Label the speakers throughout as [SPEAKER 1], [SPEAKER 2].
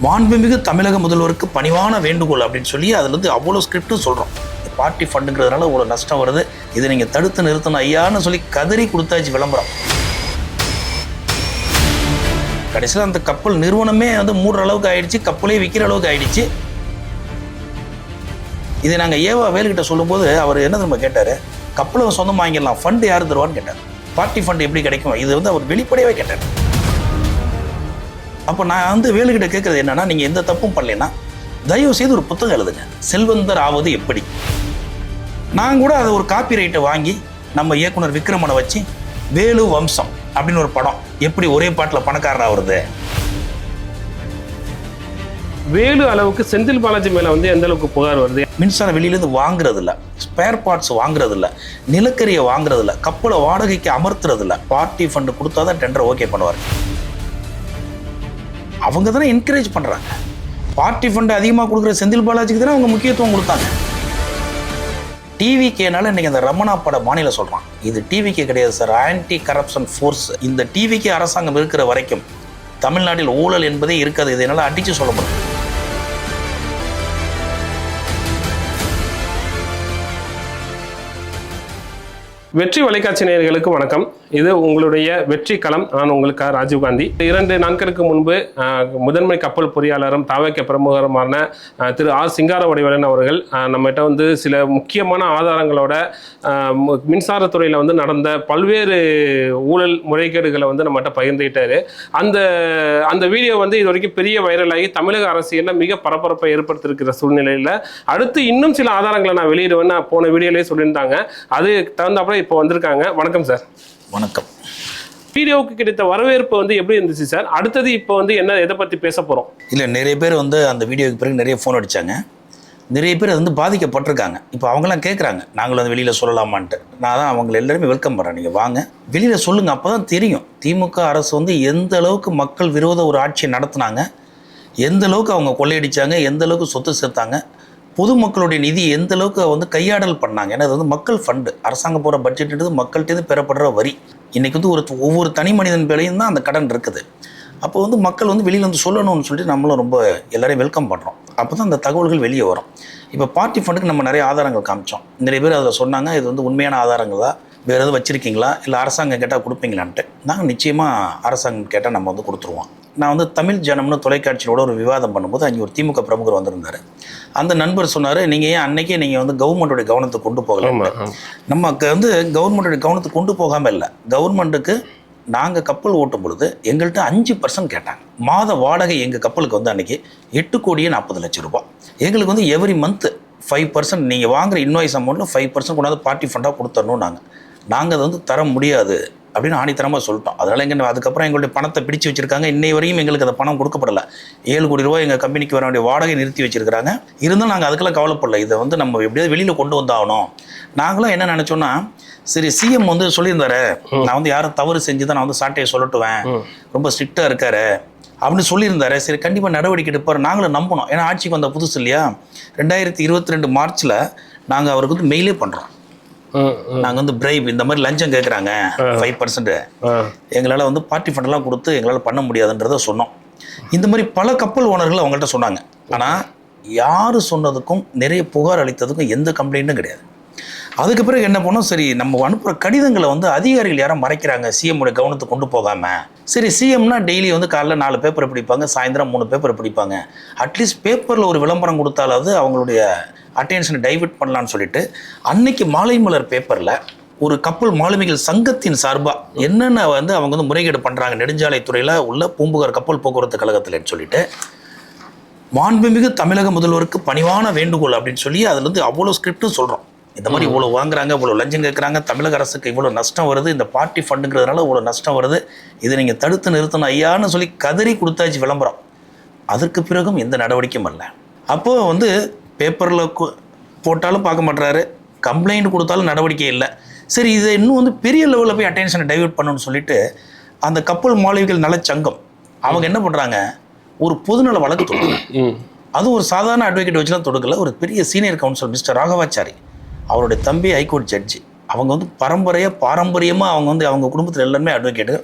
[SPEAKER 1] மாண்புமிகு தமிழக முதல்வருக்கு பணிவான வேண்டுகோள் அப்படின்னு சொல்லி அதில் வந்து அவ்வளோ ஸ்கிரிப்டும் சொல்கிறோம். பார்ட்டி ஃபண்டுங்கிறதுனால இவ்வளோ நஷ்டம் வருது, இதை நீங்கள் தடுத்து நிறுத்தணும் ஐயான்னு சொல்லி கதறி கொடுத்தாச்சு விளம்பரம். கடைசியில் அந்த கப்பல் நிறுவனமே வந்து மூடுற அளவுக்கு ஆயிடுச்சு, கப்பலே விற்கிற அளவுக்கு ஆயிடுச்சு. இதை நாங்கள் ஏவா வேலுக்கிட்ட சொல்லும்போது அவர் என்ன நம்ம கேட்டார், கப்பலை சொந்தம் வாங்கிடலாம், ஃபண்டு யார் தருவான்னு கேட்டார். பார்ட்டி ஃபண்டு எப்படி கிடைக்கும், இது வந்து அவர் வெளிப்படையாகவே கேட்டார். அப்போ நான் வந்து வேலுக்கிட்ட கேட்குறது என்னன்னா, நீங்கள் எந்த தப்பும் பண்ணலைன்னா தயவு செய்து ஒரு புத்தகம் எழுதுங்க, செல்வந்தர் ஆவது எப்படி. நான் கூட அதை ஒரு காப்பி ரைட்டை வாங்கி நம்ம இயக்குனர் விக்ரமனை வச்சு வேலு வம்சம் அப்படின்னு ஒரு படம், எப்படி ஒரே பாட்டில் பணக்காரராக வருது.
[SPEAKER 2] வேலு அளவுக்கு செந்தில் பாலாஜி மேலே வந்து எந்த அளவுக்கு புகார் வருது?
[SPEAKER 1] மின்சாரம் வெளியிலேருந்து வாங்குறது இல்லை, ஸ்பேர் பார்ட்ஸ் வாங்குறது இல்லை, நிலக்கரியை வாங்குறது இல்லை, கப்பலை வாடகைக்கு அமர்த்துறது இல்லை. பார்ட்டி ஃபண்டு கொடுத்தா தான் டெண்டர் ஓகே பண்ணுவார். அவங்க தானே என்கரேஜ் பண்ணுறாங்க. பார்ட்டி ஃபண்டு அதிகமாக கொடுக்குற செந்தில் பாலாஜிக்கு தானே அவங்க முக்கியத்துவம் கொடுத்தாங்க. டிவிகேனால இன்னைக்கு அந்த ரமணா பட மாநில சொல்கிறான், இது டிவிகே கிடையாது சார், ஆன்டி கரப்ஷன் ஃபோர்ஸ். இந்த டிவிகே அரசாங்கம் இருக்கிற வரைக்கும் தமிழ்நாட்டில் ஊழல் என்பதே இருக்காது. இதை என்னால் அடித்து சொல்ல முடியும்.
[SPEAKER 2] வெற்றி தொலைக்காட்சி நேயர்களுக்கு வணக்கம். இது உங்களுடைய வெற்றி களம். நான் உங்களுக்கு ராஜீவ்காந்தி. 2 நாட்களுக்கு முன்பு முதன்மை கப்பல் பொறியாளரும் தாவக பிரமுகருமான திரு ஆர் சிங்காரவடிவேலன் அவர்கள் நம்மகிட்ட வந்து சில முக்கியமான ஆதாரங்களோட மின்சாரத்துறையில் வந்து நடந்த பல்வேறு ஊழல் முறைகேடுகளை வந்து நம்மகிட்ட பகிர்ந்துக்கிட்டாரு. அந்த வீடியோ வந்து இது வரைக்கும் பெரிய வைரலாகி தமிழக அரசியலில் மிக பரபரப்பை ஏற்படுத்தியிருக்கிற சூழ்நிலையில் அடுத்து இன்னும் சில ஆதாரங்களை நான் வெளியிடுவேன்னு போன வீடியோலேயே சொல்லியிருந்தாங்க. அது தகுந்தாப்புல இப்போ வந்திருக்காங்க. வணக்கம் சார்.
[SPEAKER 1] வணக்கம்.
[SPEAKER 2] வீடியோவுக்கு கிடைத்த வரவேற்பு வந்து எப்படி இருந்துச்சு சார்? அடுத்தது இப்போ வந்து என்ன, எதை பற்றி பேச போகிறோம்?
[SPEAKER 1] இல்லை, நிறைய பேர் வந்து அந்த வீடியோக்கு பிறகு நிறைய ஃபோன் அடித்தாங்க. நிறைய பேர் வந்து பாதிக்கப்பட்டிருக்காங்க. இப்போ அவங்களாம் கேட்குறாங்க, நாங்களும் வந்து வெளியில் சொல்லலாமான்ட்டு. நான் தான் அவங்களை எல்லாருமே வெல்கம் பண்ணுறேன். நீங்கள் வாங்க, வெளியில் சொல்லுங்கள். அப்போ தான் தெரியும் திமுக அரசு வந்து எந்த அளவுக்கு மக்கள் விரோத ஒரு ஆட்சியை நடத்துனாங்க, எந்த அளவுக்கு அவங்க கொள்ளையடித்தாங்க, எந்த அளவுக்கு சொத்து சேர்த்தாங்க, பொதுமக்களுடைய நிதி எந்த அளவுக்கு வந்து கையாடல் பண்ணாங்க. ஏன்னா அது வந்து மக்கள் ஃபண்டு, அரசாங்கம் போகிற பட்ஜெட்டுன்றது மக்கள்கிட்டேருந்து பெறப்படுற வரி. இன்றைக்கி வந்து ஒவ்வொரு தனி மனிதன் பேரையும் தான் அந்த கடன் இருக்குது. அப்போ வந்து மக்கள் வந்து வெளியில் வந்து சொல்லணும்னு சொல்லிட்டு நம்மளும் ரொம்ப எல்லாரையும் வெல்கம் பண்ணுறோம். அப்போ தான் அந்த தகவல்கள் வெளியே வரும். இப்போ பார்ட்டி ஃபண்டுக்கு நம்ம நிறைய ஆதாரங்கள் காமிச்சோம். நிறைய பேர் அதில் சொன்னாங்க, இது வந்து உண்மையான ஆதாரங்கள் தான், வேறு எதுவும் வச்சுருக்கீங்களா, இல்லை அரசாங்கம் கேட்டால் கொடுப்பீங்களான்ட்டு. நாங்கள் நிச்சயமாக அரசாங்கம் கேட்டால் நம்ம வந்து கொடுத்துருவோம். நான் வந்து தமிழ் ஜனம்னு தொலைக்காட்சியோட ஒரு விவாதம் பண்ணும்போது அங்கே ஒரு திமுக பிரமுகர் வந்திருந்தார். அந்த நண்பர் சொன்னார், நீங்கள் ஏன் அன்னைக்கே நீங்கள் வந்து கவர்மெண்ட்டோடைய கவனத்தை கொண்டு போகலாம். நம்ம வந்து கவர்மெண்ட்டோடைய கவனத்தை கொண்டு போகாமல் இல்லை, கவர்மெண்ட்டுக்கு நாங்கள் கப்பல் ஓட்டும் பொழுது எங்கள்கிட்ட 5% கேட்டாங்க. மாத வாடகை எங்கள் கப்பலுக்கு வந்து அன்றைக்கி 8,40,00,000 ரூபாய். எங்களுக்கு வந்து எவ்ரி மந்த்து 5% நீங்கள் வாங்குகிற இன்வாய்ஸ் அமௌண்ட்டில் 5% கொண்டாந்து பார்ட்டி ஃபண்டாக கொடுத்துடணும். நாங்கள் அதை வந்து தர முடியாது அப்படின்னு ஆணித்தரமாக சொல்லிட்டோம். அதனால் எங்கள் அதுக்கப்புறம் எங்களுடைய பணத்தை பிடிச்சி வச்சுருக்காங்க. இன்னை வரையும் எங்களுக்கு அந்த பணம் கொடுக்கப்படலை. 7 கோடி ரூபாய் எங்கள் கம்பெனிக்கு வர வேண்டிய வாடகை நிறுத்தி வச்சுருக்கிறாங்க. இருந்தாலும் நாங்கள் அதுக்கெல்லாம் கவலைப்படல. இதை வந்து நம்ம எப்படியாவது வெளியில் கொண்டு வந்தாகணும். நாங்களும் என்ன நினச்சோன்னா, சரி சிஎம் வந்து சொல்லியிருந்தாரு, நான் வந்து யாரும் தவறு செஞ்சு தான் நான் வந்து சாட்டையை சொல்லட்டுவேன், ரொம்ப ஸ்ட்ரிக்டாக இருக்காரு அப்படின்னு சொல்லியிருந்தாரு. சரி கண்டிப்பாக நடவடிக்கை எடுப்பார் நாங்களும் நம்பணும். ஏன்னா ஆட்சிக்கு வந்த புதுசு இல்லையா. 2022 மார்ச்சில் நாங்கள் அவருக்கு வந்து மெயிலே பண்ணுறோம். நாங்கள் வந்து பிரைப் இந்த மாதிரி லஞ்சம் கேட்குறாங்க 5%, எங்களால் வந்து பார்ட்டி ஃபண்டெல்லாம் கொடுத்து எங்களால் பண்ண முடியாதுன்றதை சொன்னோம். இந்த மாதிரி பல கப்பல் ஓனர்கள் அவங்கள்ட்ட சொன்னாங்க. ஆனால் யார் சொன்னதுக்கும் நிறைய புகார் அளித்ததுக்கும் எந்த கம்ப்ளைண்ட்டும் கிடையாது. அதுக்கு பிறகு என்ன பண்ணோம், சரி நம்ம அனுப்புகிற கடிதங்களை வந்து அதிகாரிகள் யாரும் மறைக்கிறாங்க, சிஎம்முடைய கவனத்தை கொண்டு போகாமல். சரி சிஎம்னா டெய்லி வந்து காலைல 4 பேப்பரை பிடிப்பாங்க, சாயந்தரம் 3 பேப்பரை பிடிப்பாங்க. அட்லீஸ்ட் பேப்பரில் ஒரு விளம்பரம் கொடுத்தாலாவது அவங்களுடைய அட்டென்ஷனை டைவெர்ட் பண்ணலான்னு சொல்லிட்டு அன்னைக்கு மாலை மலர் பேப்பரில் ஒரு கப்பல் மாலுமிகள் சங்கத்தின் சார்பாக என்னென்ன வந்து அவங்க வந்து முறைகேடு பண்ணுறாங்க நெடுஞ்சாலைத்துறையில் உள்ள பூம்புகார் கப்பல் போக்குவரத்து கழகத்தில்னு சொல்லிட்டு, மாண்புமிகு தமிழக முதல்வருக்கு பணிவான வேண்டுகோள் அப்படின்னு சொல்லி அதில் வந்து அவ்வளோ ஸ்கிரிப்டும் சொல்கிறோம். இந்த மாதிரி இவ்வளோ வாங்குறாங்க, இவ்வளோ லஞ்சம் கேட்குறாங்க, தமிழக அரசுக்கு இவ்வளோ நஷ்டம் வருது, இந்த பார்ட்டி ஃபண்டுங்கிறதுனால இவ்வளோ நஷ்டம் வருது, இதை நீங்கள் தடுத்து நிறுத்தணும் ஐயான்னு சொல்லி கதறி கொடுத்தாச்சு விளம்பரம். அதற்கு பிறகும் எந்த நடவடிக்கையும் இல்லை. அப்போது வந்து பேப்பரில் போட்டாலும் பார்க்க மாட்டுறாரு, கம்ப்ளைண்ட் கொடுத்தாலும் நடவடிக்கை இல்லை. சரி இதை இன்னும் வந்து பெரிய லெவலில் போய் அட்டென்ஷனை டைவெர்ட் பண்ணணும்னு சொல்லிட்டு அந்த கப்பல் மாலுமிகள் நலச்சங்கம் அவங்க என்ன பண்ணுறாங்க, ஒரு பொதுநல வழக்கு தொடுக்கல. அது ஒரு சாதாரண அட்வொகேட் வச்சுலாம் தொடுக்கல, ஒரு பெரிய சீனியர் கவுன்சிலர் மிஸ்டர் ராகவாச்சாரி, அவருடைய தம்பி ஹைகோர்ட் ஜட்ஜி, அவங்க வந்து பாரம்பரியமாக அவங்க வந்து அவங்க குடும்பத்தில் எல்லாருமே அட்வொகேட்டு,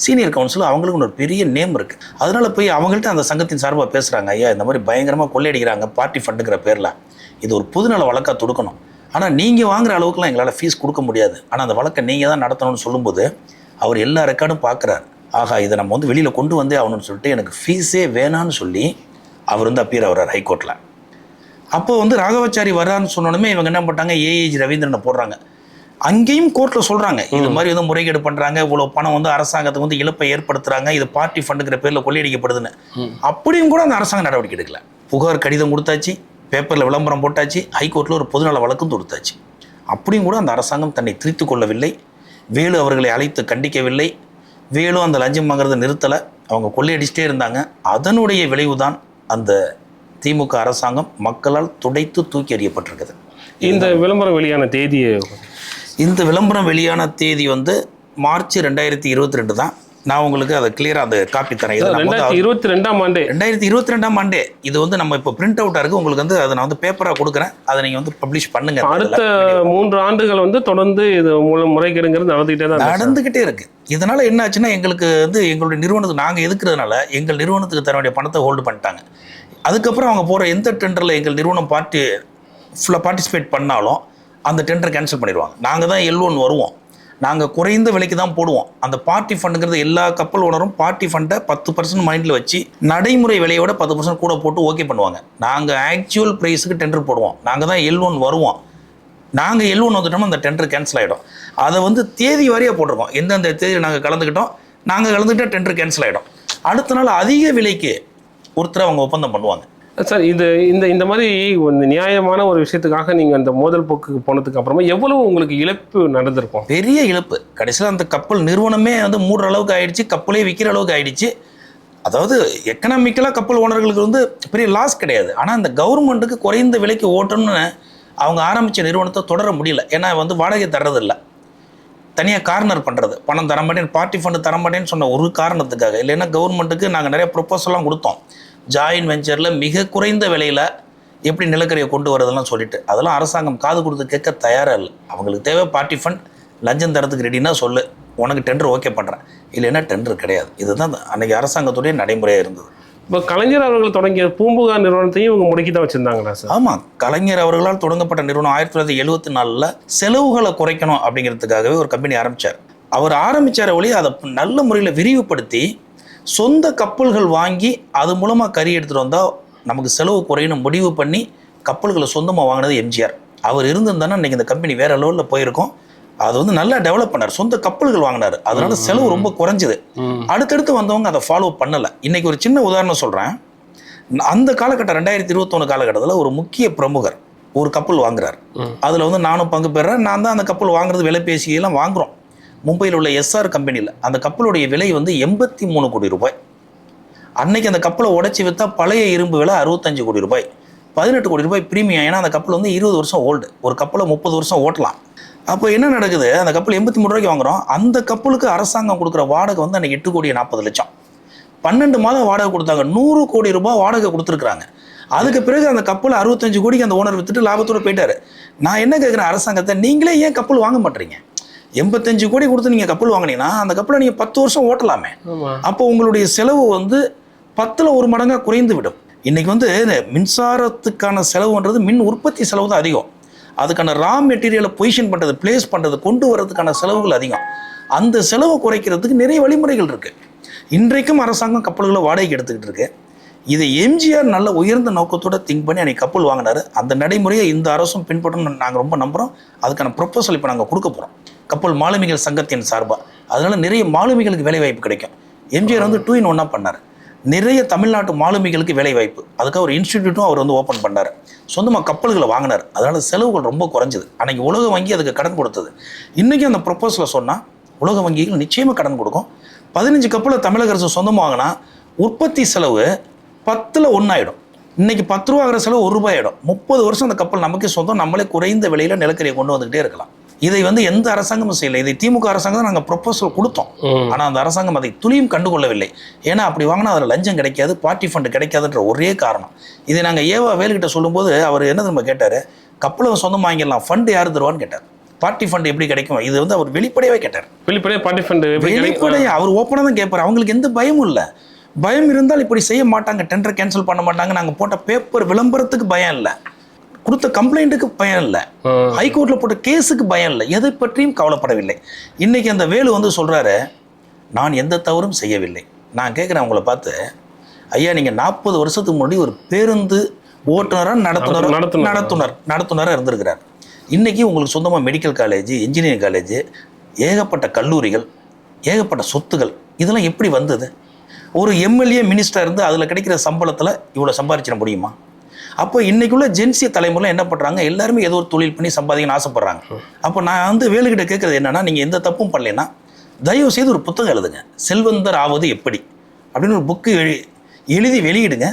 [SPEAKER 1] சீனியர் கவுன்சில் அவங்களுக்கு ஒரு பெரிய நேம் இருக்குது. அதனால் போய் அவங்கள்ட்ட அந்த சங்கத்தின் சார்பாக பேசுகிறாங்க, ஐயா இந்த மாதிரி பயங்கரமாக கொள்ளையடிக்கிறாங்க பார்ட்டி ஃபண்டுங்கிற பேரில், இது ஒரு பொதுநல வழக்காக தொடுக்கணும், ஆனால் நீங்கள் வாங்குற அளவுக்குலாம் எங்களால் ஃபீஸ் கொடுக்க முடியாது, ஆனால் அந்த வழக்கை நீங்கள் தான் நடத்தணும்னு சொல்லும்போது அவர் எல்லா ரெக்கார்டும் பார்க்குறாரு. ஆகா இதை நம்ம வந்து வெளியில் கொண்டு வந்தே ஆகணும்னு சொல்லிட்டு எனக்கு ஃபீஸே வேணான்னு சொல்லி அவர் வந்து அப்பீர் ஆகிறார் ஹைகோர்ட்டில். அப்போ வந்து ராகவாச்சாரி வர்றான்னு சொன்னோடனே இவங்க என்ன பண்ணிட்டாங்க, ஏஏஜி ரவீந்திரனை போடுறாங்க. அங்கேயும் கோர்ட்டில் சொல்கிறாங்க இது மாதிரி வந்து முறைகேடு பண்ணுறாங்க, இவ்வளோ பணம் வந்து அரசாங்கத்துக்கு வந்து இழப்பை ஏற்படுத்துகிறாங்க, இது பார்ட்டி ஃபண்டுங்கிற பேரில் கொள்ளையடிக்கப்படுதுன்னு. அப்படியும் கூட அந்த அரசாங்கம் நடவடிக்கை எடுக்கல. புகார் கடிதம் கொடுத்தாச்சு, பேப்பரில் விளம்பரம் போட்டாச்சு, ஹைகோர்ட்டில் ஒரு பொதுநல வழக்கும் தொடுத்தாச்சு. அப்படியும் கூட அந்த அரசாங்கம் தன்னை திரித்து கொள்ளவில்லை. வேலு அவர்களை அழைத்து கண்டிக்கவில்லை. வேலு அந்த லஞ்சம் வாங்குறதை நிறுத்தலை, அவங்க கொள்ளையடிச்சிட்டே இருந்தாங்க. அதனுடைய விளைவுதான் அந்த திமுக அரசாங்கம் மக்களால் துடைத்து தூக்கி எறியப்பட்டிருக்குது.
[SPEAKER 2] இந்த விளம்பரம் வெளியான தேதி,
[SPEAKER 1] இந்த விளம்பரம் வெளியான தேதி வந்து மார்ச் 2022 தான். நான் உங்களுக்கு அதை கிளியராக அதை காப்பி தரேன்.
[SPEAKER 2] 2022ஆம் ஆண்டு
[SPEAKER 1] 2022ஆம் ஆண்டே இது வந்து நம்ம இப்போ பிரிண்ட் அவுட்டாக இருக்குது. உங்களுக்கு வந்து அதை நான் வந்து பேப்பராக கொடுக்குறேன், அதை நீங்கள் வந்து பப்ளிஷ் பண்ணுங்க.
[SPEAKER 2] அடுத்த 3 ஆண்டுகள் வந்து தொடர்ந்து இது மூலம் முறைகேடுங்கிறது நடந்துக்கிட்டே
[SPEAKER 1] இருக்குது. இதனால் என்ன ஆச்சுன்னா எங்களுக்கு வந்து எங்களுடைய நிறுவனத்துக்கு நாங்கள் எதுக்குறதுனால எங்கள் நிறுவனத்துக்கு தர வேண்டிய பணத்தை ஹோல்டு பண்ணிட்டாங்க. அதுக்கப்புறம் அவங்க போகிற எந்த டெண்டரில் எங்கள் நிறுவனம் ஃபுல்லாக பார்ட்டிசிபேட் பண்ணாலும் அந்த டெண்டரை கேன்சல் பண்ணிடுவாங்க. நாங்கள் தான் L1 வருவோம், நாங்கள் குறைந்த விலைக்கு தான் போடுவோம். அந்த பார்ட்டி ஃபண்டுங்கிறது எல்லா கப்பல் ஓனரும் பார்ட்டி ஃபண்டை 10% மைண்டில் வச்சு நடைமுறை விலையோட 10% கூட போட்டு ஓகே பண்ணுவாங்க. நாங்கள் ஆக்சுவல் ப்ரைஸுக்கு டெண்டர் போடுவோம், நாங்கள் தான் L1 வருவோம். நாங்கள் L1 வந்துட்டோம்னா அந்த டெண்டர் கேன்சல் ஆகிடும். அதை வந்து தேதி வாரியாக போட்டிருக்கோம், எந்தெந்த தேதியில் நாங்கள் கலந்துக்கிட்டால் டெண்டர் கேன்சல் ஆகிடும். அடுத்த நாள் அதிக விலைக்கு ஒருத்தர் அவங்க ஒப்பந்தம் பண்ணுவாங்க.
[SPEAKER 2] சார் இந்த மாதிரி நியாயமான ஒரு விஷயத்துக்காக நீங்கள் அந்த மோதல் போக்குக்கு போனதுக்கு அப்புறமா எவ்வளவு உங்களுக்கு இழப்பு நடந்திருக்கும்?
[SPEAKER 1] பெரிய இழப்பு. கடைசியில் அந்த கப்பல் நிறுவனமே வந்து மூடுற அளவுக்கு ஆயிடுச்சு, கப்பலே விற்கிற அளவுக்கு ஆயிடுச்சு. அதாவது எக்கனாமிக்கலாக கப்பல் ஓனர்களுக்கு வந்து பெரிய லாஸ் கிடையாது. ஆனால் அந்த கவர்மெண்ட்டுக்கு குறைந்த விலைக்கு ஓட்டணும்னு அவங்க ஆரம்பித்த நிறுவனத்தை தொடர முடியல. ஏன்னா வந்து வாடகை தர்றதில்லை, தனியாக கார்னர் பண்ணுறது, பணம் தரமாட்டேன் பார்ட்டி ஃபண்டு தரமாட்டேன்னு சொன்ன ஒரு காரணத்துக்காக. இல்லைன்னா கவர்மெண்ட்டுக்கு நாங்கள் நிறைய ப்ரொப்போசல்லாம் கொடுத்தோம், ஜாயின்ட் வெஞ்சரில் மிக குறைந்த விலையில் எப்படி நிலக்கரியை கொண்டு வரதெல்லாம் சொல்லிட்டு. அதெல்லாம் அரசாங்கம் காது கொடுத்து கேட்க தயாராக இல்லை. அவங்களுக்கு தேவை பார்ட்டி ஃபண்ட், லஞ்சம் தரத்துக்கு ரெடினா சொல்லு, உனக்கு டெண்டர் ஓகே பண்ணுறேன், இல்லைன்னா டெண்டர் கிடையாது. இதுதான் அன்றைக்கி அரசாங்கத்துடைய நடைமுறையாக இருந்தது.
[SPEAKER 2] இப்போ கலைஞர் அவர்கள் தொடங்கிய பூம்புகார் நிறுவனத்தையும் இவங்க முடக்கி தான் வச்சுருந்தாங்களா சார்?
[SPEAKER 1] ஆமாம், கலைஞர் அவர்களால் தொடங்கப்பட்ட நிறுவனம் 1974 செலவுகளை குறைக்கணும் அப்படிங்கிறதுக்காகவே ஒரு கம்பெனி ஆரம்பித்தார். அவர் ஆரம்பித்தார ஒளி அதை நல்ல முறையில் விரிவுபடுத்தி சொந்த கப்பல்கள் வாங்கி அது மூலமாக கறி எடுத்துகிட்டு வந்தால் நமக்கு செலவு குறையணும் முடிவு பண்ணி கப்பல்களை சொந்தமாக வாங்கினது எம்ஜிஆர். அவர் இருந்திருந்தானே இன்றைக்கி இந்த கம்பெனி வேறு லெவலில் போயிருக்கோம். அது வந்து நல்லா டெவலப் பண்ணார், சொந்த கப்பல்கள் வாங்கினார், அதனால செலவு ரொம்ப குறைஞ்சிது. அடுத்தடுத்து வந்தவங்க அதை ஃபாலோ பண்ணலை. இன்றைக்கி ஒரு சின்ன உதாரணம் சொல்கிறேன். அந்த காலகட்டம் 2021 காலகட்டத்தில் ஒரு முக்கிய பிரமுகர் ஒரு கப்பல் வாங்குறார். அதில் வந்து நானும் பங்கு பெறேன். நான் தான் அந்த கப்பல் வாங்குறது விலை பேசியெல்லாம் வாங்குகிறோம். மும்பையில் உள்ள SR கம்பெனியில் அந்த கப்பலுடைய விலை வந்து 83 கோடி ரூபாய். அன்னைக்கு அந்த கப்பலை உடைச்சி விற்றா பழைய இரும்பு விலை 65 கோடி ரூபாய், 18 கோடி ரூபாய் ப்ரீமியம். ஏன்னா அந்த கப்பல் வந்து 20 வருஷம் ஓல்டு, ஒரு கப்பலை 30 வருஷம் ஓட்டலாம். அப்போ என்ன நடக்குது, அந்த கப்பல் 83 ரூபாய்க்கு வாங்குகிறோம். அந்த கப்பலுக்கு அரசாங்கம் கொடுக்குற வாடகை வந்து அன்றைக்கி 8 கோடி 40 லட்சம். 12 மாதம் வாடகை கொடுத்தாங்க, 100 கோடி ரூபாய் வாடகை கொடுத்துருக்குறாங்க. அதுக்கு பிறகு அந்த கப்பல் 65 கோடிக்கு அந்த ஓனர் விற்றுட்டு லாபத்தோடு போயிட்டார். நான் என்ன கேட்குறேன் அரசாங்கத்தை, நீங்களே ஏன் கப்பல் வாங்க மாட்டீங்க? 85 கோடி கொடுத்து நீங்கள் கப்பல் வாங்கினீங்கன்னா அந்த கப்பலை நீங்கள் 10 வருஷம் ஓட்டலாமே. அப்போ உங்களுடைய செலவு வந்து 10ல் 1 மடங்காக குறைந்து விடும். இன்றைக்கி வந்து மின்சாரத்துக்கான செலவுன்றது மின் உற்பத்தி செலவு தான் அதிகம். அதுக்கான ரா மெட்டீரியலை பொசிஷன் பண்ணுறது, பிளேஸ் பண்ணுறது, கொண்டு வரதுக்கான செலவுகள் அதிகம். அந்த செலவை குறைக்கிறதுக்கு நிறைய வழிமுறைகள் இருக்குது. இன்றைக்கும் அரசாங்கம் கப்பல்களை வாடகைக்கு எடுத்துக்கிட்டு இருக்கு. இதை எம்ஜிஆர் நல்ல உயர்ந்த நோக்கத்தோடு திங்க் பண்ணி அன்றைக்கி கப்பல் வாங்கினார். அந்த நடைமுறையை இந்த அரசும் பின்பற்றணும்னு நாங்கள் ரொம்ப நம்புகிறோம். அதுக்கான ப்ரொப்போசல் இப்போ நாங்கள் கொடுக்க போகிறோம் கப்பல் மாலுமிகள் சங்கத்தின் சார்பாக. அதனால் நிறைய மாலுமிகளுக்கு வேலைவாய்ப்பு கிடைக்கும். எம்ஜிஆர் வந்து 2 in 1 பண்ணார். நிறைய தமிழ்நாட்டு மாலுமிகளுக்கு வேலைவாய்ப்பு, அதுக்காக ஒரு இன்ஸ்டிடியூட்டும் அவர் வந்து ஓப்பன் பண்ணார். சொந்தமாக கப்பல்களை வாங்கினார். அதனால் செலவுகள் ரொம்ப குறைஞ்சிது. அன்றைக்கி உலக வங்கி அதுக்கு கடன் கொடுத்தது. இன்றைக்கி அந்த ப்ரொப்போசலை சொன்னால் உலக வங்கிகள் நிச்சயமாக கடன் கொடுக்கும். 15 கப்பலை தமிழக அரசு சொந்தமாக வாங்கினா உற்பத்தி செலவு 10ல் 1 ஆகிடும். இன்றைக்கி 10 ரூபா ஆகிற செலவு 1 ரூபாய் ஆகிடும். 30 வருஷம் அந்த கப்பல் நமக்கே சொந்தம், நம்மளே குறைந்த விலையில் நிலக்கரியை கொண்டு வந்துக்கிட்டே இருக்கலாம். இதை வந்து எந்த அரசாங்கமும் செய்யலை. இதை திமுக அரசாங்கம் தான் நாங்கள் ப்ரொப்போசல் கொடுத்தோம். ஆனால் அந்த அரசாங்கம் அதை துளியும் கண்டுகொள்ளவில்லை. ஏன்னா அப்படி வாங்கினா அதில் லஞ்சம் கிடைக்காது, பார்ட்டி ஃபண்டு கிடைக்காதுன்ற ஒரே காரணம். இதை நாங்கள் வேலுக்கிட்ட சொல்லும்போது அவர் என்ன நம்ம கேட்டார், கப்பலை சொந்தம் வாங்கிடலாம், ஃபண்டு யார் தருவான்னு கேட்டார். பார்ட்டி ஃபண்ட் எப்படி கிடைக்கும், இது வந்து அவர் வெளிப்படையாவே கேட்டார்.
[SPEAKER 2] வெளிப்படையாக பார்ட்டி ஃபண்ட்
[SPEAKER 1] வெளிப்படையா அவர் ஓப்பனாக தான் கேட்பார். அவங்களுக்கு எந்த பயமும் இல்லை. பயம் இருந்தால் இப்படி செய்ய மாட்டாங்க, டெண்டர் கேன்சல் பண்ண மாட்டாங்க. நாங்கள் போட்ட பேப்பர் விளம்பரத்துக்கு பயம் இல்லை, கொடுத்த கம்ப்ளைண்ட்டுக்கு பயம் இல்லை, ஹைகோர்ட்டில் போட்ட கேஸுக்கு பயம் இல்லை, எதை பற்றியும் கவலைப்படவில்லை. இன்னைக்கு அந்த வேலு வந்து சொல்கிறாரு, நான் எந்த தவறும் செய்யவில்லை. நான் கேட்குறேன் அவங்கள பார்த்து, ஐயா நீங்கள் 40 வருஷத்துக்கு முன்னாடி ஒரு பேருந்து ஓட்டுநராக நடத்துனராக இருந்திருக்கிறார். இன்றைக்கி உங்களுக்கு சொந்தமாக மெடிக்கல் காலேஜ், இன்ஜினியரிங் காலேஜ், ஏகப்பட்ட கல்லூரிகள், ஏகப்பட்ட சொத்துகள், இதெல்லாம் எப்படி வந்தது? ஒரு எம்எல்ஏ மினிஸ்டர் இருந்து அதில் கிடைக்கிற சம்பளத்தில் இவ்வளோ சம்பாதிச்சிட முடியுமா? அப்போ இன்றைக்குள்ள ஜென்சி தலைமுறையில் என்ன பண்ணுறாங்க, எல்லாருமே ஏதோ ஒரு தொழில் பண்ணி சம்பாதிக்கணும்னு ஆசைப்பட்றாங்க. அப்போ நான் வந்து வேலுக்கிட்ட கேட்குறது என்னென்னா, நீங்கள் எந்த தப்பும் பண்ணலைன்னா தயவு செய்து ஒரு புத்தகம் எழுதுங்க, செல்வந்தர் ஆவது எப்படி அப்படின்னு ஒரு புக்கு எழுதி வெளியிடுங்க.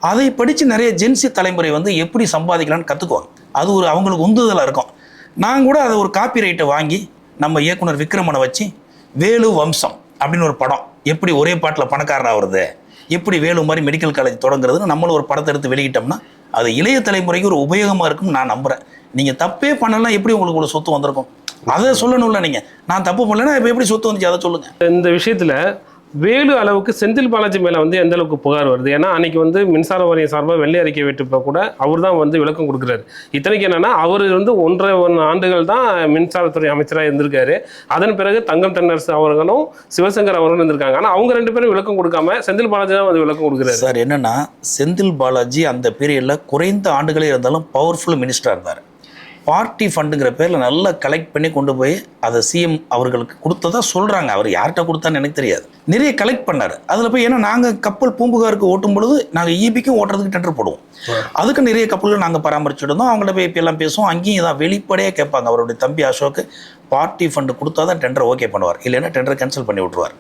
[SPEAKER 1] அதை படித்து நிறைய ஜென்சி தலைமுறை வந்து எப்படி சம்பாதிக்கலான்னு கற்றுக்குவாங்க. அது ஒரு அவங்களுக்கு உந்துதலாக இருக்கும். நான் கூட அதை ஒரு காப்பி ரைட்டை வாங்கி நம்ம இயக்குனர் விக்ரமனை வச்சு வேலு வம்சம் அப்படின்னு ஒரு படம், எப்படி ஒரே பாட்டில் பணக்காரன் ஆகுறது, எப்படி வேலு மாதிரி மெடிக்கல் காலேஜ் தொடங்குறதுன்னு நம்மளும் ஒரு படத்தை எடுத்து வெளியிட்டோம்னா அது இளைய தலைமுறைக்கு ஒரு உபயோகமாக இருக்கும்னு நான் நம்புகிறேன். நீங்கள் தப்பே பண்ணலாம், எப்படி உங்களுக்கு ஒரு சொத்து வந்திருக்கும் அதை சொல்லணும்ல. நீங்கள் நான் தப்பு பண்ணலைன்னா இப்போ எப்படி சொத்து வந்துச்சு அதை சொல்லுங்கள்.
[SPEAKER 2] இந்த விஷயத்தில் வேலு அளவுக்கு செந்தில் பாலாஜி மேலே வந்து எந்த அளவுக்கு புகார் வருது? ஏன்னா அன்னைக்கு வந்து மின்சார வாரியம் சார்பாக வெள்ளை அறிக்கை விட்டுப்போ கூட அவர் தான் வந்து விளக்கம் கொடுக்குறாரு. இத்தனைக்கு என்னன்னா, அவர் வந்து 1.5 ஆண்டுகள் தான் மின்சாரத்துறை அமைச்சராக இருந்திருக்காரு. அதன் பிறகு தங்கம் தென்னரசு அவர்களும் சிவசங்கர் அவர்களும் இருந்திருக்காங்க. ஆனால் அவங்க 2 பேரும் விளக்கம் கொடுக்காம செந்தில் பாலாஜி தான் வந்து விளக்கம் கொடுக்குறாரு.
[SPEAKER 1] சார் என்னன்னா, செந்தில் பாலாஜி அந்த பீரியடில் குறைந்த ஆண்டுகளே இருந்தாலும் பவர்ஃபுல் மினிஸ்டராக இருந்தார். பார்ட்டி ஃபண்டுங்கிற பேரில் நல்லா கலெக்ட் பண்ணி கொண்டு போய் அதை சிஎம் அவர்களுக்கு கொடுத்ததா சொல்கிறாங்க. அவர் யார்கிட்ட கொடுத்தான்னு எனக்கு தெரியாது. நிறைய கலெக்ட் பண்ணார். அதில் போய் ஏன்னா நாங்கள் கப்பல் பூம்புகாருக்கு ஓட்டும் பொழுது நாங்கள் ஈபிக்கும் ஓட்டுறதுக்கு டெண்டர் போடுவோம். அதுக்கு நிறைய கப்பல்கள் நாங்கள் பராமரிச்சுட்டு இருந்தோம். அவங்கள போய் இப்போ எல்லாம் பேசுவோம். அங்கேயும் தான் வெளிப்படையாக கேட்பாங்க. அவருடைய தம்பி அசோக்கு பார்ட்டி ஃபண்டு கொடுத்தா தான் டெண்டர் ஓகே பண்ணுவார், இல்லைன்னா டெண்டர் கேன்சல் பண்ணி விட்ருவார்.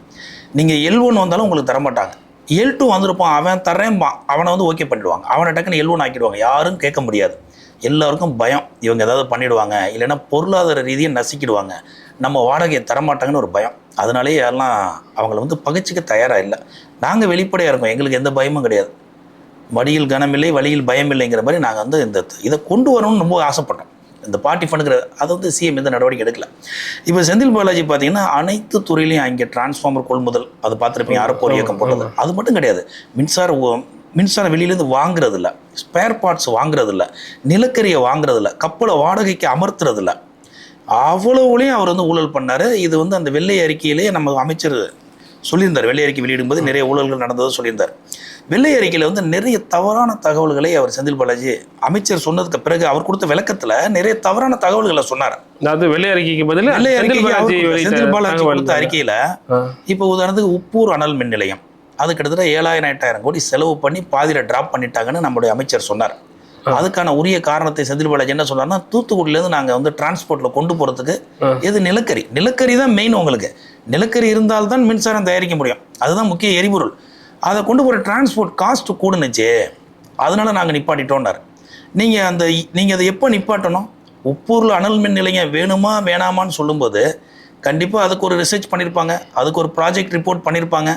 [SPEAKER 1] நீங்கள் L1 வந்தாலும் உங்களுக்கு தரமாட்டாங்க. L2 வந்திருப்பான், அவன் தரேன்பான், அவனை வந்து ஓகே பண்ணிடுவாங்க. அவனை டக்குன்னு L1 ஆக்கிடுவாங்க. யாரும் கேட்க முடியாது. எல்லாருக்கும் பயம், இவங்க ஏதாவது பண்ணிவிடுவாங்க, இல்லைன்னா பொருளாதார ரீதியை நசிக்கிடுவாங்க, நம்ம வாடகையை தரமாட்டாங்கன்னு ஒரு பயம். அதனாலே யாரெல்லாம் அவங்கள வந்து பகிச்சிக்க தயாராக இல்லை. நாங்கள் வெளிப்படையாக இருக்கோம், எங்களுக்கு எந்த பயமும் கிடையாது. வழியில் கனமில்லை, வழியில் பயம் இல்லைங்கிற மாதிரி நாங்கள் வந்து இதை கொண்டு வரணும்னு ரொம்ப ஆசைப்பட்டோம். இந்த பார்ட்டி ஃபண்டுங்கிற அதை வந்து சிஎம் எந்த நடவடிக்கை எடுக்கல. இப்போ செந்தில் பாலாஜி பார்த்தீங்கன்னா அனைத்து துறையிலையும் அங்கே டிரான்ஸ்ஃபார்மர் கொள்முதல், அது பார்த்துருப்பீங்க, அறப்போர் இயக்கம் போட்டது. அது மட்டும் கிடையாது, மின்சாரம் வெளியிலேருந்து வாங்குறது இல்லை, ஸ்பேர் பார்ட்ஸ் வாங்குறது இல்லை, நிலக்கரியை வாங்குறது இல்லை, கப்பலை வாடகைக்கு அமர்த்துறது இல்லை. அவ்வளவுலையும் அவர் வந்து ஊழல் பண்ணார். இது வந்து அந்த வெள்ளை அறிக்கையிலே நம்ம அமைச்சர் சொல்லியிருந்தார். வெள்ளை அறிக்கை வெளியிடும்போது நிறைய ஊழல்கள் நடந்ததை சொல்லியிருந்தார். வெள்ளை அறிக்கையில் வந்து நிறைய தவறான தகவல்களை அவர் செந்தில் பாலாஜி அமைச்சர் சொன்னதுக்கு பிறகு அவர் கொடுத்த விளக்கத்தில் நிறைய தவறான தகவல்களை சொன்னார்.
[SPEAKER 2] அதாவது வெள்ளை அறிக்கைக்கு பதில்
[SPEAKER 1] செந்தில் பாலாஜி கொடுத்த அறிக்கையில் இப்போ உதாரணத்துக்கு உப்பூர் அனல் மின் நிலையம், அது கிட்டத்தட்ட 7,000-8,000 கோடி செலவு பண்ணி பாதியில் ட்ராப் பண்ணிட்டாங்கன்னு நம்முடைய அமைச்சர் சொன்னார். அதுக்கான உரிய காரணத்தை செந்தில் பாலாஜி என்ன சொன்னார்னா, தூத்துக்குடியிலேருந்து நாங்கள் வந்து டிரான்ஸ்போர்ட்டில் கொண்டு போகிறதுக்கு எது நிலக்கரி தான் மெயின். உங்களுக்கு நிலக்கரி இருந்தால்தான் மின்சாரம் தயாரிக்க முடியும், அதுதான் முக்கிய எரிபொருள். அதை கொண்டு போகிற டிரான்ஸ்போர்ட் காஸ்ட்டு கூடுனுச்சு, அதனால நாங்கள் நிப்பாட்டிட்டோன்னார். நீங்கள் அதை எப்போ நிப்பாட்டணும்? உப்பூரில் அனல் மின் நிலையம் வேணுமா வேணாமான்னு சொல்லும்போது கண்டிப்பாக அதுக்கு ஒரு ரிசர்ச் பண்ணியிருப்பாங்க, அதுக்கு ஒரு ப்ராஜெக்ட் ரிப்போர்ட் பண்ணியிருப்பாங்க.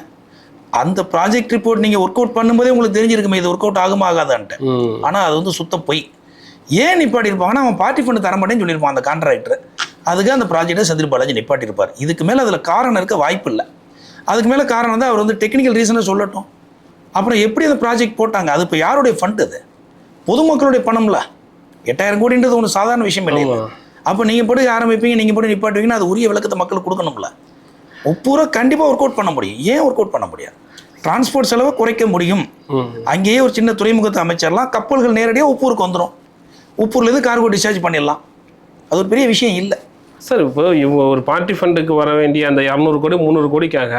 [SPEAKER 1] அந்த ப்ராஜெக்ட் ரிப்போர்ட் நீங்கள் ஒர்க் அவுட் பண்ணும்போதே உங்களுக்கு தெரிஞ்சிருக்குமே இது ஒர்க் அவுட் ஆகுமா ஆகாதான்ட்டு. ஆனால் அது வந்து சுத்த போய். ஏன் நிப்பாட்டியிருப்பாங்கன்னா, அவன் பார்ட்டி ஃபண்டு தரமாட்டேன்னு சொல்லியிருப்பான் அந்த கான்ட்ராக்டர். அதுக்கு அந்த ப்ராஜெக்டை செந்தில் பாலாஜி நிப்பாட்டியிருப்பார். இதுக்கு மேலே அதில் காரணம் இருக்க வாய்ப்பு இல்லை. அதுக்கு மேலே காரணம் வந்து அவர் வந்து டெக்னிக்கல் ரீசனை சொல்லட்டும். அப்புறம் எப்படி அந்த ப்ராஜெக்ட் போட்டாங்க, அது இப்போ யாருடைய ஃபண்டு? அது பொதுமக்களுடைய பணம்ல. 8,000 கோடின்றது ஒன்று சாதாரண விஷயம் இல்லை. அப்போ நீங்கள் போட்டு ஆரம்பிப்பீங்க, நீங்கள் போட்டு நிப்பாட்டுவீங்கன்னா அது உரிய விளக்கத்தை மக்களுக்கு கொடுக்கணும்ல. உப்பூரை கண்டிப்பாக ஒர்க் அவுட் பண்ண முடியும். ஏன் ஒர்க் அவுட் பண்ண முடியாது? டிரான்ஸ்போர்ட் செலவை குறைக்க முடியும். அங்கேயே ஒரு சின்ன துறைமுகத்தை அமைச்சிடலாம், கப்பல்கள் நேரடியாக உப்பூருக்கு வந்துடும், உப்பூர்லேருந்து கார்கோ டிஸ்சார்ஜ் பண்ணிடலாம். அது ஒரு பெரிய விஷயம் இல்லை
[SPEAKER 2] சார். இப்போ ஒரு பார்ட்டி ஃபண்டுக்கு வர வேண்டிய அந்த 200 கோடி 300 கோடிக்காக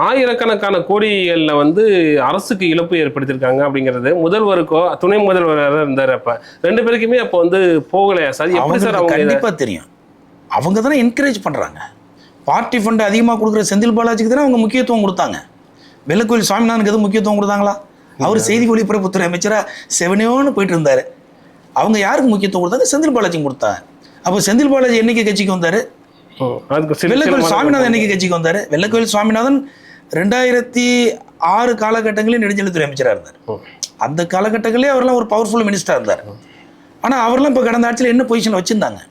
[SPEAKER 2] ஆயிரக்கணக்கான கோடிகளில் வந்து அரசுக்கு இழப்பு ஏற்படுத்தியிருக்காங்க அப்படிங்கிறது முதல்வருக்கோ துணை முதல்வராக இருந்தார். அப்போ 2 பேருக்குமே அப்போ வந்து போகலையா சார்? எப்படி சார்? அவங்க
[SPEAKER 1] கண்டிப்பாக தெரியும். அவங்க தானே என்கரேஜ் பண்ணுறாங்க. பார்ட்டி ஃபண்டு அதிகமாக கொடுக்குற செந்தில் பாலாஜிக்கு தானே அவங்க முக்கியத்துவம் கொடுத்தாங்க. வெள்ளக்கோயில் சுவாமிநாதனுக்கு எதுவும் முக்கியத்துவம் கொடுத்தாங்களா? அவர் செய்தி ஒலிபரப்புத்துறை அமைச்சராக செவனியோன்னு போயிட்டு இருந்தார். அவங்க யாருக்கு முக்கியத்துவம் கொடுத்தாங்க? செந்தில் பாலாஜிக்கு கொடுத்தாங்க. அப்போ செந்தில் பாலாஜி என்னைக்கு கட்சிக்கு வந்தார்? வெள்ளக்கோயில் சுவாமிநாதன் என்னைக்கு கட்சிக்கு வந்தார்? வெள்ளக்கோயில் சுவாமிநாதன் 2006 காலகட்டங்களில் நெடுஞ்சாலைத்துறை அமைச்சராக இருந்தார். அந்த காலகட்டங்களே அவரெல்லாம் ஒரு பவர்ஃபுல் மினிஸ்டராக இருந்தார். ஆனால் அவரெல்லாம் இப்போ கடந்த ஆட்சியில் என்ன பொசிஷனில் வச்சுருந்தாங்க?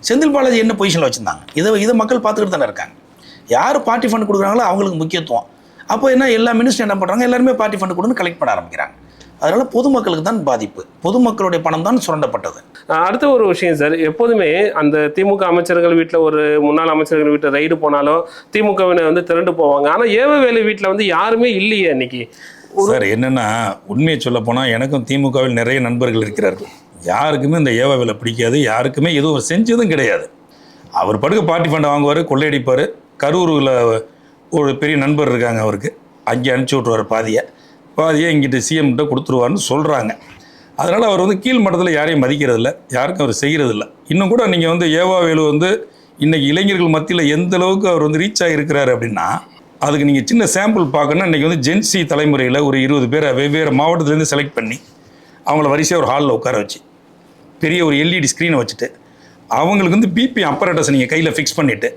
[SPEAKER 1] செந்தில் பாலாஜி என்ன பொசிஷனில் வச்சுருந்தாங்க? இதை மக்கள் பார்த்துக்கிட்டு தானே இருக்காங்க. யார் பார்ட்டி ஃபண்ட் கொடுக்குறாங்களோ அவங்களுக்கு முக்கியத்துவம். அப்போ என்ன, எல்லா மினிஸ்டர் என்ன பண்ணுறாங்க, எல்லாருமே பார்ட்டி ஃபண்ட் கொடுன்னு கலெக்ட் பண்ண ஆரம்பிக்கிறாங்க. அதனால் பொதுமக்களுக்கு தான் பாதிப்பு, பொதுமக்களுடைய பணம் தான் சுரண்டப்பட்டது.
[SPEAKER 2] அடுத்த ஒரு விஷயம் சார், எப்போதுமே அந்த திமுக அமைச்சர்கள் வீட்டில், ஒரு முன்னாள் அமைச்சர்கள் வீட்டில் ரைடு போனாலோ திமுகவினர் வந்து திரண்டு போவாங்க. ஆனால் ஏவவேலு வீட்டில் வந்து யாருமே இல்லையே அன்னைக்கு.
[SPEAKER 1] சார் என்னென்னா, உண்மையை சொல்ல போனால் எனக்கும் திமுகவில் நிறைய நண்பர்கள் இருக்கிறார்கள். யாருக்குமே இந்த ஏவவேலை பிடிக்காது, யாருக்குமே எதுவும் செஞ்சதும் கிடையாது. அவர் படுக்க பார்ட்டி ஃபண்டை வாங்குவார், கொள்ளையடிப்பார். கரூரில் ஒரு பெரிய நண்பர் இருக்காங்க அவருக்கு, அங்கே அனுப்பிச்சி விட்ருவார் பாதியை இங்கிட்ட சிஎம்கிட்ட கொடுத்துருவார்னு சொல்கிறாங்க. அதனால் அவர் வந்து கீழ் மட்டத்தில் யாரையும் மதிக்கிறதில்ல, யாருக்கும் அவர் செய்கிறதில்ல. இன்னும் கூட நீங்கள் வந்து ஏவாவேலு வந்து இன்றைக்கி இளைஞர்கள் மத்தியில் எந்த அளவுக்கு அவர் வந்து ரீச் ஆகியிருக்கிறாரு அப்படின்னா, அதுக்கு நீங்கள் சின்ன சாம்பிள் பார்க்கணுன்னா, இன்றைக்கி வந்து ஜென்சி தலைமுறையில் ஒரு 20 பேரை வெவ்வேறு மாவட்டத்துலேருந்து செலக்ட் பண்ணி அவங்கள வரிசையாக ஒரு ஹாலில் உட்கார வச்சு பெரிய ஒரு எல்இடி ஸ்க்ரீனை வச்சுட்டு அவங்களுக்கு வந்து பிபி அப்பரேட்டஸை நீங்கள் கையில் ஃபிக்ஸ் பண்ணிவிட்டு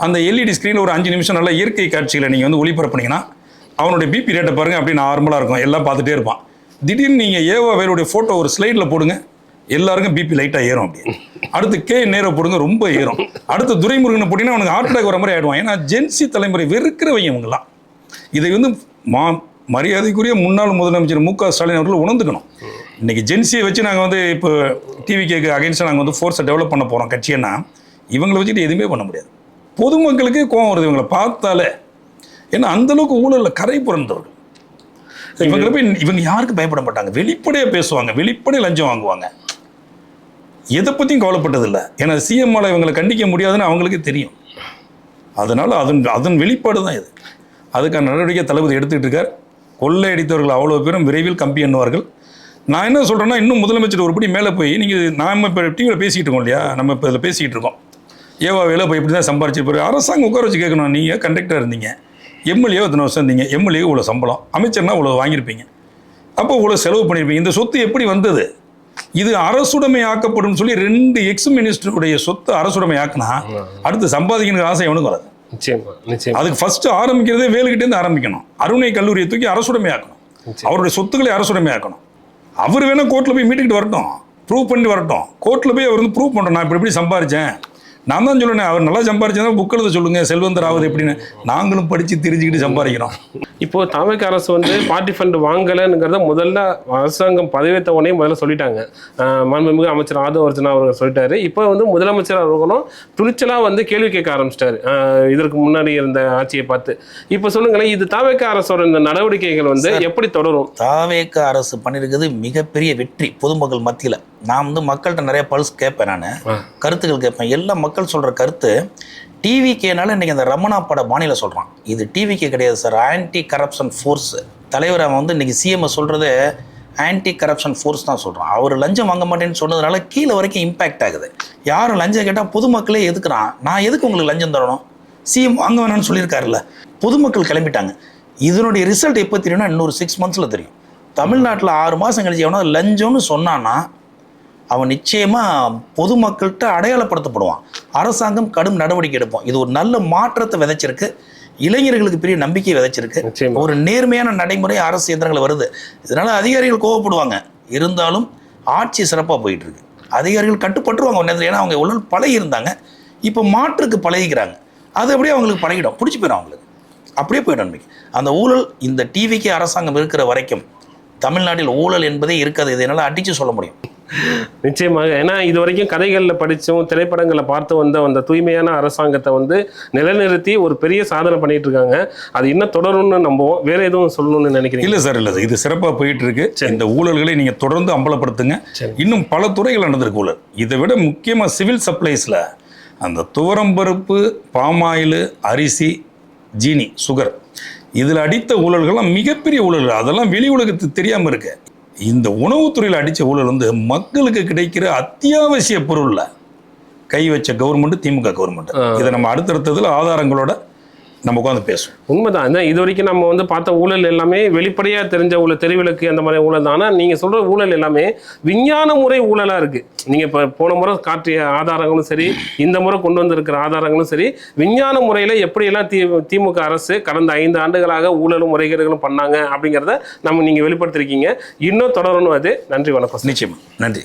[SPEAKER 1] அந்த எல்இடி ஸ்க்ரீனில் ஒரு 5 நிமிஷம் நல்லா இயற்கை காட்சியில் நீங்கள் வந்து ஒளிபரப்புனீங்கன்னா அவனுடைய பிபி ரேட்டை பாருங்கள், அப்படி நார்மலாக இருக்கும், எல்லாம் பார்த்துட்டே இருப்பான். திடீர்னு நீங்கள் ஏவாவேலுடைய ஃபோட்டோ ஒரு ஸ்லைடில் போடுங்க, எல்லாருக்கும் பிபி லைட்டாக ஏறும். அப்படி அடுத்து கே நேரோ போடுங்க, ரொம்ப ஏறும். அடுத்து துரைமுருகனை போட்டிங்கன்னா அவனுக்கு ஹார்ட் அட்டாக் வர மாதிரி ஆகிடுவான். ஏன்னா ஜென்சி தலைமுறை வெறுக்கிறவங்க இவங்கெல்லாம். இதை வந்து மரியாதைக்குரிய முன்னாள் முதலமைச்சர் மு.க. ஸ்டாலின் அவர்கள் உணர்ந்துக்கணும். இன்றைக்கி ஜென்சியை வச்சு நாங்கள் வந்து இப்போ டிவிகேக்கு அகைன்ஸ்டாக நாங்கள் வந்து ஃபோர்ஸை டெவலப் பண்ண போகிறோம் கட்சியன்னா, இவங்களை வச்சுட்டு எதுவுமே பண்ண முடியாது. பொதுமக்களுக்கே கோவம் வருது இவங்களை பார்த்தாலே. ஏன்னா அந்தளவுக்கு ஊழலில் கரை புரண்டவர்கள் இவங்களை போய் இவங்க யாருக்கு பயப்பட மாட்டாங்க, வெளிப்படையாக பேசுவாங்க, வெளிப்படையாக லஞ்சம் வாங்குவாங்க, எதை பற்றியும் கவலைப்பட்டதில்லை. ஏன்னா சிஎம்மால் இவங்களை கண்டிக்க முடியாதுன்னு அவங்களுக்கே தெரியும். அதனால் அதன் வெளிப்பாடு தான் இது. அதுக்கான நடவடிக்கை தளபதி எடுத்துக்கிட்டு இருக்கார். கொள்ளையடித்தவர்கள் அவ்வளோ பேரும் விரைவில் கம்பி எண்ணுவார்கள். நான் என்ன சொல்கிறேன்னா, இன்னும் முதலமைச்சர் ஒருபடி மேலே போய், நீங்கள் நாம் இப்போ டிவியில் பேசிக்கிட்டு இருக்கோம் இல்லையா, நம்ம இப்போ இதில் பேசிக்கிட்டு இருக்கோம், ஏவாவேல போய் இப்படி தான் சம்பாரிச்சிருப்பாரு. அரசாங்கம் உட்கார வச்சு கேட்கணும், நீங்கள் கண்டக்டராக இருந்தீங்க, எம்எல்ஏ இத்தனை வருஷம் இருந்தீங்க, எம்எல்ஏ இவ்வளோ சம்பளம், அமைச்சர்னா இவ்வளோ வாங்கியிருப்பீங்க, அப்போ இவ்வளோ செலவு பண்ணியிருப்பீங்க, இந்த சொத்து எப்படி வந்தது, இது அரசுடைமை ஆக்கப்படும் சொல்லி 2 எக்ஸ் மினிஸ்டருடைய சொத்து அரசுடைமை ஆக்கினா அடுத்து சம்பாதிக்கணுக்கு ஆசை எவனுக்கு வராது. அதுக்கு ஃபர்ஸ்ட் ஆரம்பிக்கிறதே வேலுக்கிட்டேருந்து ஆரம்பிக்கணும். அருணை கல்லூரியை தூக்கி அரசுடைமை ஆக்கணும், அவருடைய சொத்துக்களை அரசுடைமை ஆக்கணும். அவர் வேணால் கோர்ட்டில் போய் மீட்டுக்கிட்டு வரட்டும், ப்ரூவ் பண்ணி வரட்டும். கோர்ட்டில் போய் அவர் வந்து ப்ரூவ் பண்ணுறோம், நான் இப்படி சம்பாரித்தேன், நான் தான் சொல்லுனேன், அவர் நல்லா சம்பாரிச்சா புக் எழுத சொல்லுங்க, செல்வந்தர் ஆகுது எப்படின்னு. நாங்களும் படித்து தெரிஞ்சுக்கிட்டு சம்பாதிக்கிறோம். இப்போ
[SPEAKER 2] தமிழக அரசு வந்து பார்ட்டி ஃபண்ட் வாங்கலைங்கிறத முதல்ல அரசாங்கம் பதவியேற்ற உடனே முதல்ல சொல்லிட்டாங்க. மாண்புமிகு அமைச்சர் ஆதவ அர்ஜுனா அவர்கள் சொல்லிட்டாரு. இப்போ வந்து முதலமைச்சர் அவர்களும் துணிச்சலாக வந்து கேள்வி கேட்க ஆரம்பிச்சிட்டாரு இதற்கு முன்னாடி இருந்த ஆட்சியை பார்த்து. இப்போ சொல்லுங்களேன், இது தமிழக அரசோட இந்த நடவடிக்கைகள் வந்து எப்படி தொடரும்?
[SPEAKER 1] தமிழக அரசு பண்ணியிருக்கிறது மிகப்பெரிய வெற்றி பொதுமக்கள் மத்தியில். நான் வந்து மக்கள்கிட்ட நிறைய பல்ஸ் கேட்பேன், நான் கருத்துக்கள் கேட்பேன். எல்லா மக்கள் சொல்கிற கருத்து டிவிகேனால இன்றைக்கி அந்த ரமணா பட பாணியில் சொல்கிறான். இது டிவிகே கிடையாது சார், ஆன்டி கரப்ஷன் ஃபோர்ஸ் தலைவர். அவன் வந்து இன்றைக்கி சிஎம்ஐ சொல்கிறது ஆன்டி கரப்ஷன் ஃபோர்ஸ் தான் சொல்கிறான். அவர் லஞ்சம் வாங்க மாட்டேன்னு சொன்னதுனால கீழே வரைக்கும் இம்பேக்ட் ஆகுது. யாரும் லஞ்சம் கேட்டால் பொதுமக்களே எதுக்குறான், நான் எதுக்கு உங்களுக்கு லஞ்சம் தரணும், சிஎம் வாங்க வேணாம்னு சொல்லியிருக்காருல்ல. பொதுமக்கள் கிளம்பிட்டாங்க. இதனுடைய ரிசல்ட் எப்போ தெரியும்னா இன்னொரு 6 months தெரியும். தமிழ்நாட்டில் 6 மாதம் கழிச்சு எவனா லஞ்சம்னு சொன்னான்னா அவன் நிச்சயமாக பொதுமக்கள்கிட்ட அடையாளப்படுத்தப்படுவான். அரசாங்கம் கடும் நடவடிக்கை எடுப்போம். இது ஒரு நல்ல மாற்றத்தை விதைச்சிருக்கு, இளைஞர்களுக்கு பெரிய நம்பிக்கையை விதைச்சிருக்கு. ஒரு நேர்மையான நடைமுறை அரசு இயந்திரங்கள் வருது. இதனால் அதிகாரிகள் கோவப்படுவாங்க, இருந்தாலும் ஆட்சி சிறப்பாக போயிட்டு இருக்கு. அதிகாரிகள் கட்டுப்பட்டுருவாங்க ஒரு நேரத்தில். ஏன்னா அவங்க எவ்வளோ பழகி இருந்தாங்க, இப்போ மாற்றுக்கு பழகிக்கிறாங்க. அது அப்படியே அவங்களுக்கு பழகிடும், பிடிச்சி போயிடும் அவங்களுக்கு, அப்படியே போயிடும் நம்பிக்கை. அந்த ஊழல் இந்த டிவிக்கு அரசாங்கம் இருக்கிற வரைக்கும் தமிழ்நாட்டில் ஊழல் என்பதே இருக்காது. இதை என்னால் அடித்து சொல்ல முடியும்.
[SPEAKER 2] நிச்சயமாக. ஏன்னா இது வரைக்கும் கதைகளில் படித்தும் திரைப்படங்களில் பார்த்து வந்த அந்த தூய்மையான அரசாங்கத்தை வந்து நிலைநிறுத்தி ஒரு பெரிய சாதனை பண்ணிட்டு இருக்காங்க. அது இன்னும் தொடரும்னு நம்புவோம். வேற எதுவும் சொல்லணும்னு நினைக்கிறீங்க?
[SPEAKER 1] இல்லை சார், இல்லை, இது சிறப்பாக போயிட்டு இருக்கு. இந்த ஊழல்களை நீங்கள் தொடர்ந்து அம்பலப்படுத்துங்க. இன்னும் பல துறைகள் நடந்திருக்கு ஊழல். இதை விட முக்கியமாக சிவில் சப்ளைஸில் அந்த துவரம்பருப்பு, பாமாயில், அரிசி, ஜீனி, சுகர், இதில் அடித்த ஊழல்கள்லாம் மிகப்பெரிய ஊழல்கள். அதெல்லாம் வெளி உலகத்துக்கு தெரியாமல் இருக்கு. இந்த உணவுத்துறையில் அடித்த ஊழல் வந்து மக்களுக்கு கிடைக்கிற அத்தியாவசிய பொருளில் கை வச்ச கவர்மெண்ட் திமுக கவர்மெண்ட். இதை நம்ம அடுத்தடுத்ததில் ஆதாரங்களோட நம்ம உட்காந்து பேசுவோம்.
[SPEAKER 2] உண்மைதான். இது வரைக்கும் நம்ம வந்து பார்த்த ஊழல் எல்லாமே வெளிப்படையாக தெரிஞ்ச ஊழல், தெருவிளக்கு அந்த மாதிரி ஊழல் தான். ஆனால் நீங்கள் சொல்கிற ஊழல் எல்லாமே விஞ்ஞான முறை ஊழலாக இருக்குது. நீங்கள் இப்போ போன முறை காட்டிய ஆதாரங்களும் சரி, இந்த முறை கொண்டு வந்திருக்கிற ஆதாரங்களும் சரி, விஞ்ஞான முறையில் எப்படியெல்லாம் திமுக அரசு கடந்த 5 ஆண்டுகளாக ஊழலும் முறைகேடுகளும் பண்ணாங்க அப்படிங்கிறத நீங்கள் வெளிப்படுத்திருக்கீங்க. இன்னும் தொடரணும். அது நன்றி, வணக்கம்.
[SPEAKER 1] நிச்சயமா நன்றி.